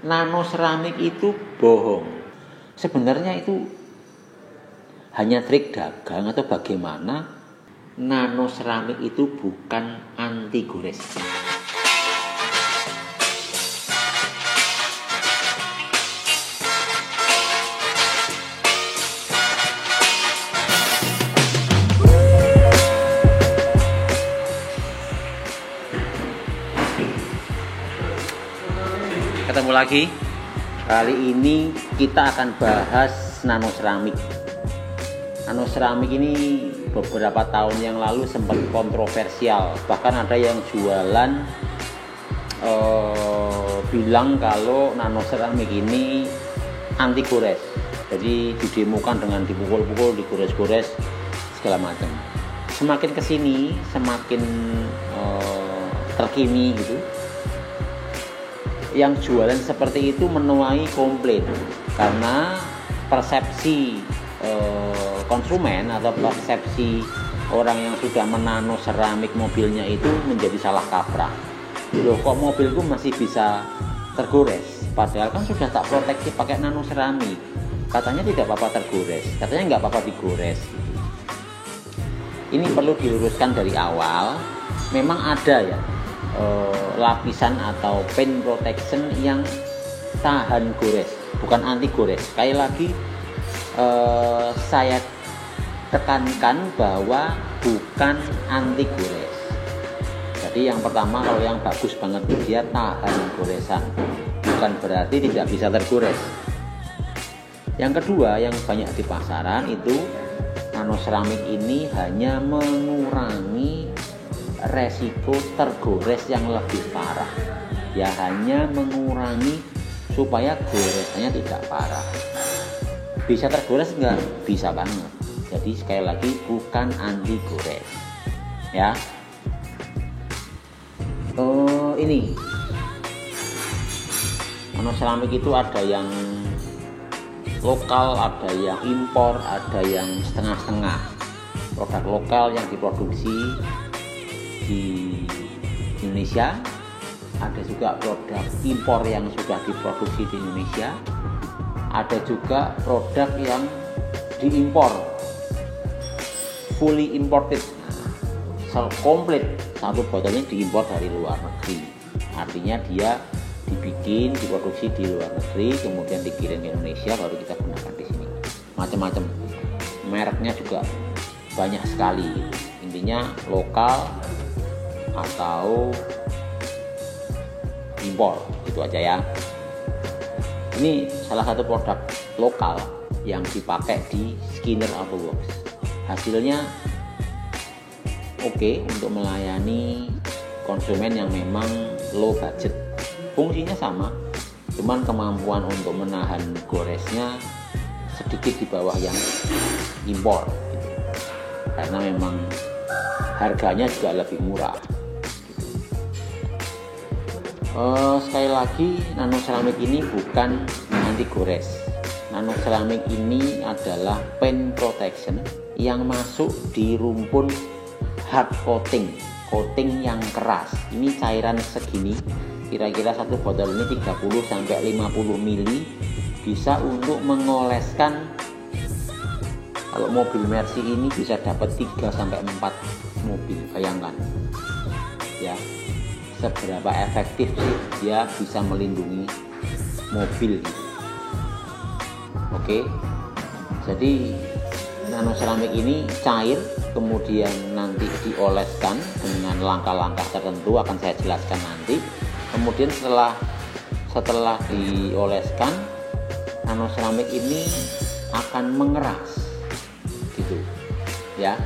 nano seramik itu bohong. Sebenarnya itu hanya trik dagang atau bagaimana. Nano seramik itu bukan anti gores. Ketemu lagi. Kali ini kita akan bahas nano seramik. Nano seramik ini beberapa tahun yang lalu sempat kontroversial. Bahkan ada yang jualan bilang kalau nano seramik ini anti gores. Jadi didemokan dengan dipukul-pukul, digores-gores segala macam. Semakin kesini semakin terkini gitu. Yang jualan seperti itu menuai komplain karena persepsi konsumen atau persepsi orang yang sudah menano seramik mobilnya itu menjadi salah kaprah. Loh, kok mobilku masih bisa tergores? Padahal kan sudah tak proteksi pakai nano seramik. Katanya tidak apa-apa tergores, katanya nggak apa-apa digores. Ini perlu diluruskan dari awal. Memang ada ya lapisan atau paint protection yang tahan gores, bukan anti gores. Sekali lagi saya tekankan bahwa bukan anti gores. Jadi yang pertama, kalau yang bagus banget dia tahan goresan, bukan berarti tidak bisa tergores. Yang kedua, yang banyak di pasaran itu nano seramik ini hanya mengurangi resiko tergores yang lebih parah. Ya, hanya mengurangi supaya goresannya tidak parah. Bisa tergores enggak? Bisa banget. Jadi sekali lagi bukan anti gores. Ya. Ini nano seramik itu ada yang lokal, ada yang impor, ada yang setengah-setengah. Produk lokal yang diproduksi di Indonesia, ada juga produk impor yang sudah diproduksi di Indonesia, ada juga produk yang diimpor, fully imported, komplit satu botolnya diimpor dari luar negeri. Artinya dia dibikin, diproduksi di luar negeri, kemudian dikirim ke Indonesia, baru kita gunakan di sini. Macam-macam, mereknya juga banyak sekali. Intinya lokal atau impor, itu aja ya. Ini salah satu produk lokal yang dipakai di Skinner Autoworks. Hasilnya oke untuk melayani konsumen yang memang low budget. Fungsinya sama, cuman kemampuan untuk menahan goresnya sedikit di bawah yang impor gitu. Karena memang harganya juga lebih murah. Sekali lagi, nano seramik ini bukan anti gores. Nano seramik ini adalah paint protection yang masuk di rumpun hard coating, coating yang keras. Ini cairan segini, kira-kira satu botol ini 30-50 ml, bisa untuk mengoleskan. Kalau mobil Mercy ini bisa dapat 3-4 mobil, bayangkan ya seberapa efektif sih dia bisa melindungi mobil gitu. Oke, jadi nano seramik ini cair, kemudian nanti dioleskan dengan langkah-langkah tertentu, akan saya jelaskan nanti. Kemudian setelah dioleskan, nano seramik ini akan mengeras gitu ya.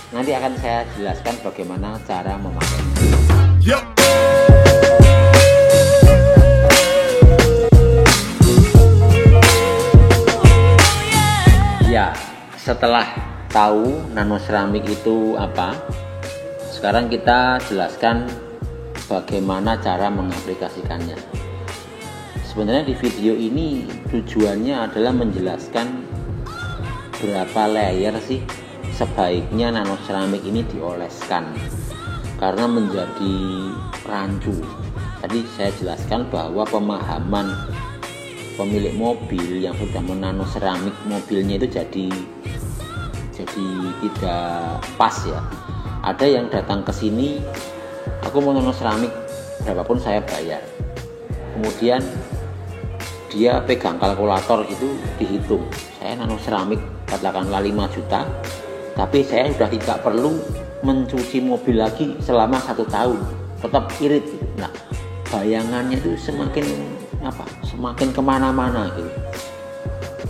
Nanti akan saya jelaskan bagaimana cara memakainya. Ya, setelah tahu nano seramik itu apa, sekarang kita jelaskan bagaimana cara mengaplikasikannya. Sebenarnya di video ini tujuannya adalah menjelaskan berapa layer sih sebaiknya nano seramik ini dioleskan, karena menjadi rancu tadi saya jelaskan bahwa pemahaman pemilik mobil yang sudah menano seramik mobilnya itu jadi tidak pas ya. Ada yang datang ke sini, aku mau nano seramik berapapun saya bayar. Kemudian dia pegang kalkulator itu dihitung, saya nano seramik katakanlah 5 juta, tapi saya sudah tidak perlu mencuci mobil lagi selama 1 tahun, tetap irit gitu. Nah, bayangannya itu semakin kemana-mana gitu.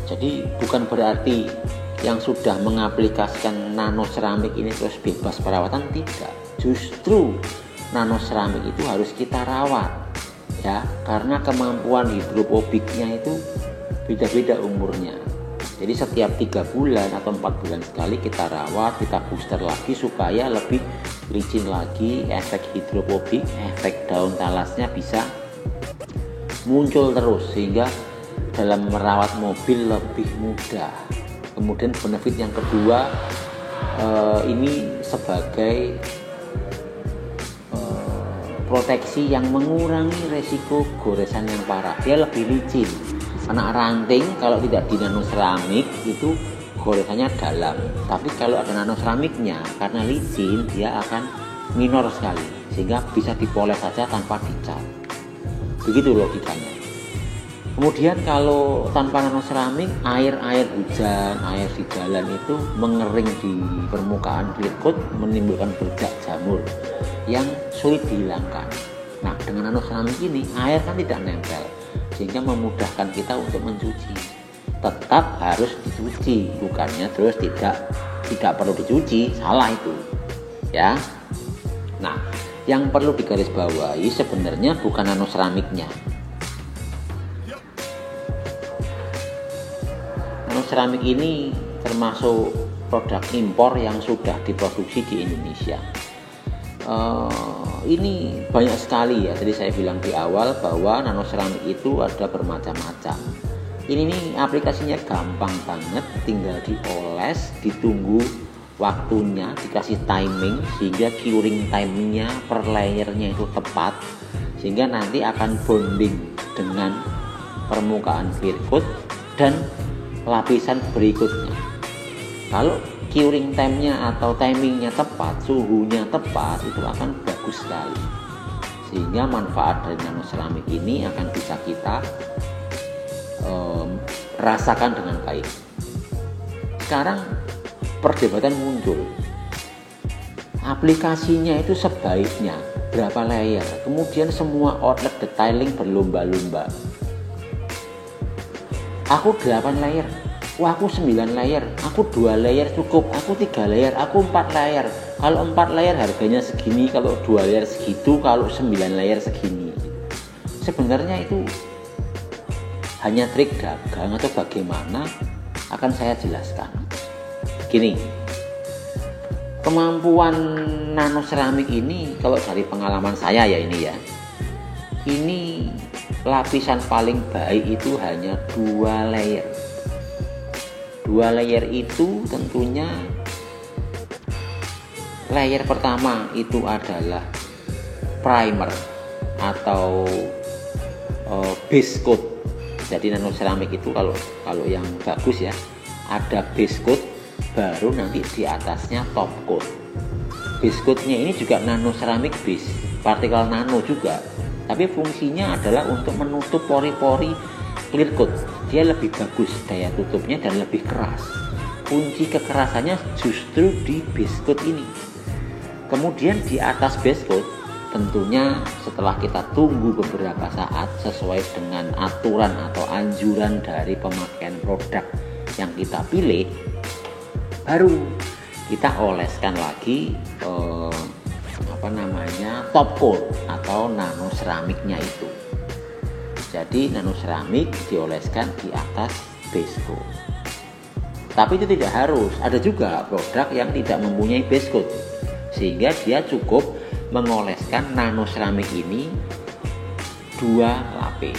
Jadi bukan berarti yang sudah mengaplikasikan nano seramik ini terus bebas perawatan, tidak. Justru nano seramik itu harus kita rawat ya, karena kemampuan hidropobiknya itu beda-beda umurnya. Jadi setiap 3 bulan atau 4 bulan sekali kita rawat, kita booster lagi supaya lebih licin lagi, efek hidropobik, efek daun talasnya bisa muncul terus sehingga dalam merawat mobil lebih mudah. Kemudian benefit yang kedua, ini sebagai proteksi yang mengurangi resiko goresan yang parah. Dia lebih licin. Anak ranting kalau tidak di nano seramik itu goresannya dalam, tapi kalau ada nano seramiknya karena licin dia akan minor sekali sehingga bisa dipoles saja tanpa dicat. Begitu logikanya. Kemudian kalau tanpa nano seramik, air hujan, air di jalan itu mengering di permukaan clear coat, menimbulkan bercak jamur yang sulit dihilangkan. Nah, dengan nano seramik ini air kan tidak nempel sehingga memudahkan kita untuk mencuci. Tetap harus dicuci, bukannya terus tidak perlu dicuci, salah itu ya. Nah, yang perlu digarisbawahi sebenarnya bukan nano seramiknya. Nano seramik ini termasuk produk impor yang sudah diproduksi di Indonesia. Ini banyak sekali ya. Jadi saya bilang di awal bahwa nano seramik itu ada bermacam-macam. Ini aplikasinya gampang banget, tinggal dioles, ditunggu waktunya, dikasih timing sehingga curing time-nya per layernya itu tepat, sehingga nanti akan bonding dengan permukaan clear coat dan lapisan berikutnya. Kalau curing time-nya atau timingnya tepat, suhunya tepat, itu akan bagus sekali. Sehingga manfaat dari nano seramik ini akan bisa kita rasakan dengan baik. Sekarang perdebatan muncul, aplikasinya itu sebaiknya berapa layer, kemudian semua outlet detailing berlomba-lomba. Aku 8 layer, wah aku 9 layer, aku 2 layer cukup, aku 3 layer, aku 4 layer. Kalau 4 layer harganya segini, kalau 2 layer segitu, kalau 9 layer segini. Sebenarnya itu hanya trik dagang atau bagaimana, akan saya jelaskan. Gini, kemampuan nano seramik ini kalau dari pengalaman saya ya ini lapisan paling baik itu hanya 2 layer. 2 layer itu tentunya layer pertama itu adalah primer atau base coat. Jadi nano seramik itu kalau yang bagus ya, ada base coat, baru nanti di atasnya top coat. Base coatnya ini juga nano seramik base, partikel nano juga, tapi fungsinya adalah untuk menutup pori-pori clear coat. Dia lebih bagus daya tutupnya dan lebih keras. Kunci kekerasannya justru di base coat ini. Kemudian di atas base coat, tentunya setelah kita tunggu beberapa saat sesuai dengan aturan atau anjuran dari pemakaian produk yang kita pilih, baru kita oleskan lagi top coat atau nano seramiknya itu. Jadi nano seramik dioleskan di atas base coat. Tapi itu tidak harus, ada juga produk yang tidak mempunyai base coat sehingga dia cukup mengoleskan nano seramik ini 2 lapis.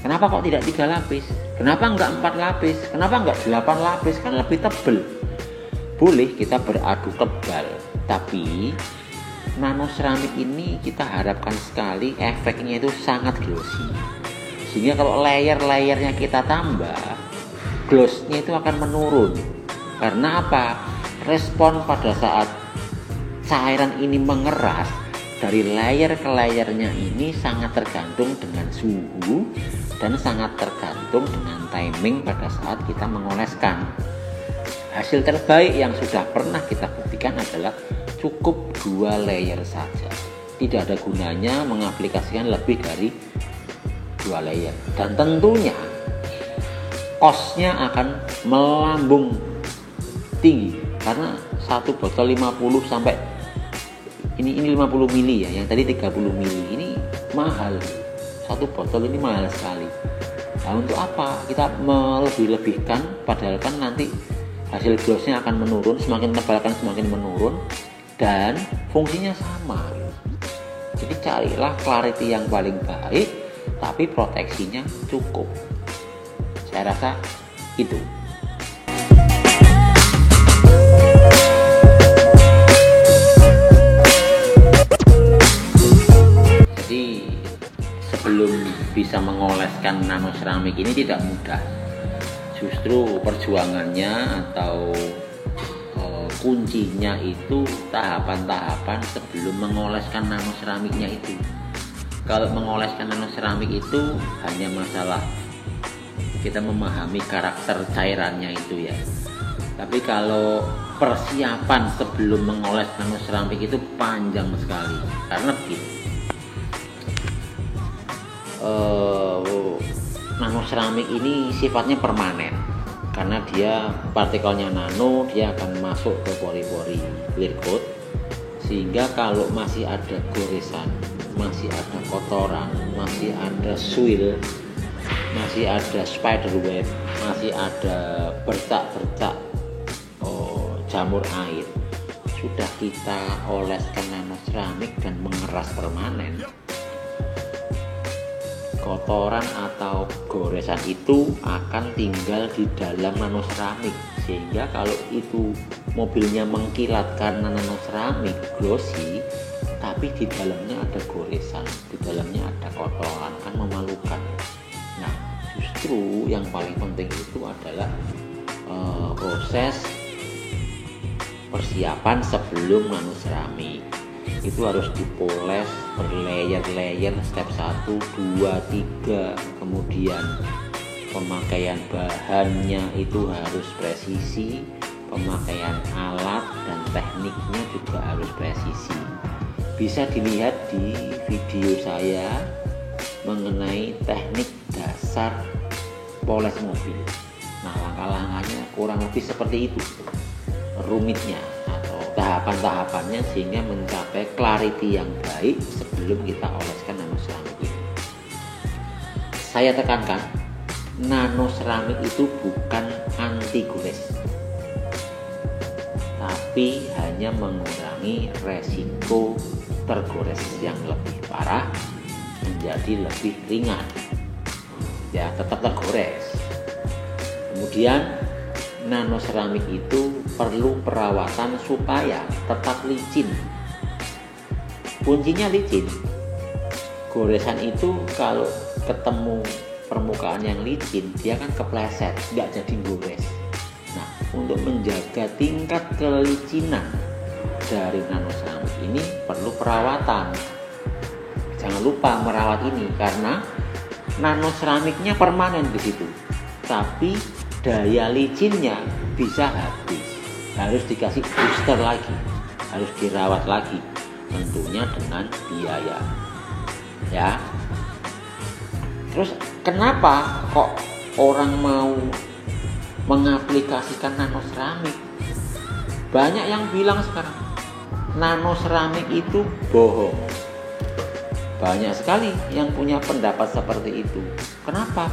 Kenapa kok tidak 3 lapis? Kenapa enggak 4 lapis? Kenapa enggak 8 lapis? Kan lebih tebal. Boleh kita beradu tebal, tapi nano seramik ini kita harapkan sekali efeknya itu sangat glossy, sehingga kalau layer-layernya kita tambah, glossnya itu akan menurun. Karena apa? Respon pada saat cairan ini mengeras dari layer ke layernya ini sangat tergantung dengan suhu dan sangat tergantung dengan timing pada saat kita mengoleskan. Hasil terbaik yang sudah pernah kita buktikan adalah cukup 2 layer saja. Tidak ada gunanya mengaplikasikan lebih dari 2 layer. Dan tentunya cost-nya akan melambung tinggi, karena satu botol 50 sampai ini 50 mili ya, yang tadi 30 mili ini mahal. Satu botol ini mahal sekali. Nah, untuk apa kita melebih-lebihkan, padahal kan nanti hasil glossnya akan menurun, semakin tebal kan semakin menurun, dan fungsinya sama. Jadi carilah clarity yang paling baik, tapi proteksinya cukup. Saya rasa itu. Jadi sebelum bisa mengoleskan nano seramik ini tidak mudah. Justru perjuangannya atau kuncinya itu tahapan-tahapan sebelum mengoleskan nano seramiknya itu. Kalau mengoleskan nano seramik itu hanya masalah kita memahami karakter cairannya itu ya. Tapi kalau persiapan sebelum mengoles nano seramik itu panjang sekali. Karena begini, nano seramik ini sifatnya permanen. Karena dia partikelnya nano, dia akan masuk ke pori-pori clear coat, sehingga kalau masih ada goresan, masih ada kotoran, masih ada soil, masih ada spider web, masih ada bercak-bercak jamur air, sudah kita oleskan nano seramik dan mengeras permanen, kotoran atau goresan itu akan tinggal di dalam nano seramik, sehingga kalau itu mobilnya mengkilat karena nano seramik glossy, tapi di dalamnya ada goresan, di dalamnya ada kotoran, kan memalukan. Nah, justru yang paling penting itu adalah proses persiapan sebelum nano seramik. Itu harus dipoles berlayer-layer, step 1, 2, 3. Kemudian pemakaian bahannya itu harus presisi, pemakaian alat dan tekniknya juga harus presisi. Bisa dilihat di video saya mengenai teknik dasar poles mobil. Nah, langkah-langkahnya kurang lebih seperti itu rumitnya atau tahapan-tahapannya, sehingga mencapai clarity yang baik sebelum kita oleskan nano seramik itu. Saya tekankan, nano seramik itu bukan anti gores, tapi hanya mengurangi resiko tergores yang lebih parah menjadi lebih ringan. Ya, tetap tergores. Kemudian nano seramik itu perlu perawatan supaya tetap licin. Kuncinya licin. Goresan itu kalau ketemu permukaan yang licin, dia kan kepleset, nggak jadi gores. Nah, untuk menjaga tingkat kelicinan dari nano seramik ini perlu perawatan. Jangan lupa merawat ini, karena nano seramiknya permanen di situ, tapi daya licinnya bisa habis. Harus dikasih booster lagi, harus dirawat lagi, tentunya dengan biaya. Ya. Terus kenapa kok orang mau mengaplikasikan nano seramik? Banyak yang bilang sekarang nano seramik itu bohong. Banyak sekali yang punya pendapat seperti itu. Kenapa?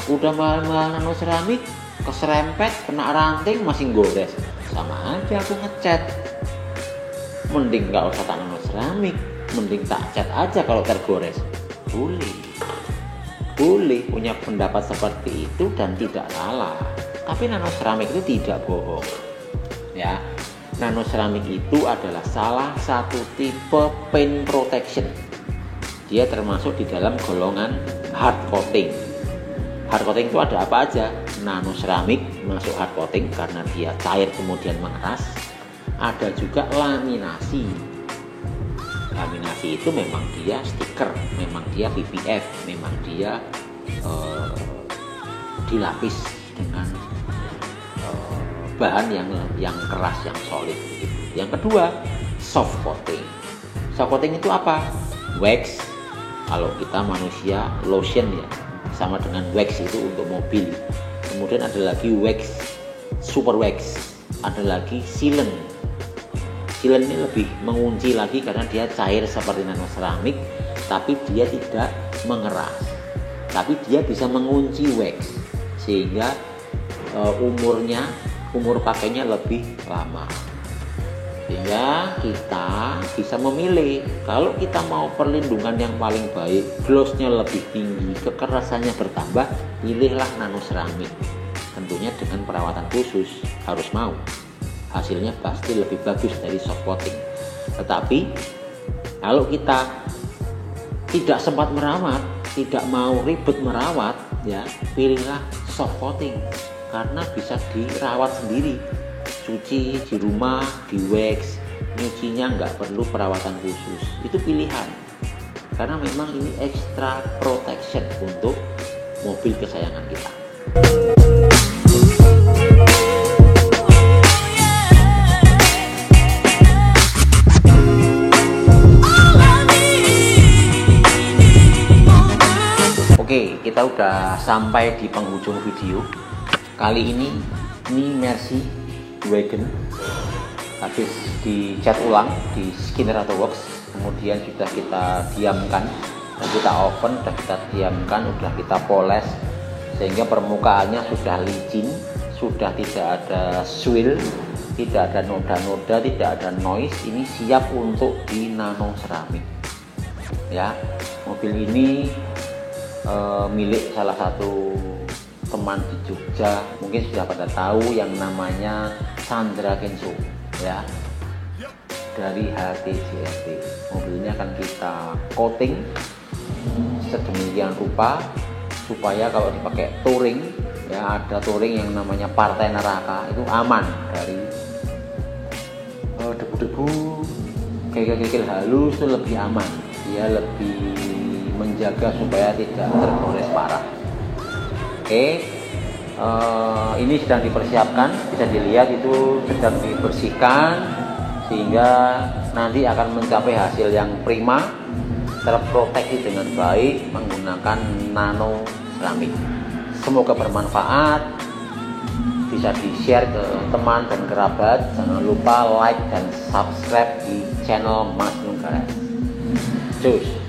Aku udah mahal-mahal nano seramik, keserempet, kena ranting, masih gores. Sama aja aku ngecat. Mending gak usah tak nano seramik, mending tak cat aja kalau tergores. Boleh punya pendapat seperti itu dan tidak salah. Tapi nano seramik itu tidak bohong. Ya. nano ceramic itu adalah salah satu tipe paint protection. Dia termasuk di dalam golongan hard coating. Hard coating itu ada apa aja? Nano ceramic masuk hard coating karena dia cair kemudian mengeras. Ada juga laminasi. Laminasi itu memang dia stiker, memang dia PPF, memang dia dilapis dengan bahan yang keras, yang solid. Yang kedua, soft coating. Soft coating itu apa? Wax. Kalau kita manusia, lotion ya, sama dengan wax itu untuk mobil. Kemudian ada lagi wax, super wax. Ada lagi sealant. Sealant ini lebih mengunci lagi karena dia cair seperti nano ceramic, tapi dia tidak mengeras. Tapi dia bisa mengunci wax sehingga umur pakainya lebih lama. Sehingga kita bisa memilih, kalau kita mau perlindungan yang paling baik, glossnya lebih tinggi, kekerasannya bertambah, pilihlah nano ceramic. Tentunya dengan perawatan khusus, harus mau. Hasilnya pasti lebih bagus dari soft coating. Tetapi kalau kita tidak sempat merawat, tidak mau ribet merawat, ya pilihlah soft coating karena bisa dirawat sendiri. Cuci di rumah, di wax, nyucinya nggak perlu perawatan khusus. Itu pilihan karena memang ini extra protection untuk mobil kesayangan kita. Oke, kita udah sampai di penghujung video. Kali ini Mercy Wagon habis dicat ulang di Skinner Auto Works, kemudian sudah kita diamkan dan kita oven, sudah kita diamkan, sudah kita poles sehingga permukaannya sudah licin, sudah tidak ada swirl, tidak ada noda-noda, tidak ada noise. Ini siap untuk di nano ceramic. Ya, mobil ini milik salah satu teman di Jogja, mungkin sudah pada tahu, yang namanya Chandra Kenso, ya, dari HTJST. Mobil ini akan kita coating sedemikian rupa supaya kalau dipakai touring, ya, ada touring yang namanya Partai Neraka, itu aman dari debu-debu, kerikil-kerikil halus, itu lebih aman. Dia lebih menjaga supaya tidak tergores parah. Oke, ini sedang dipersiapkan, bisa dilihat itu sedang dibersihkan sehingga nanti akan mencapai hasil yang prima, terproteksi dengan baik menggunakan nano ceramic. Semoga bermanfaat, bisa di-share ke teman dan kerabat. Jangan lupa like dan subscribe di channel Mas Nung Garage. Cus.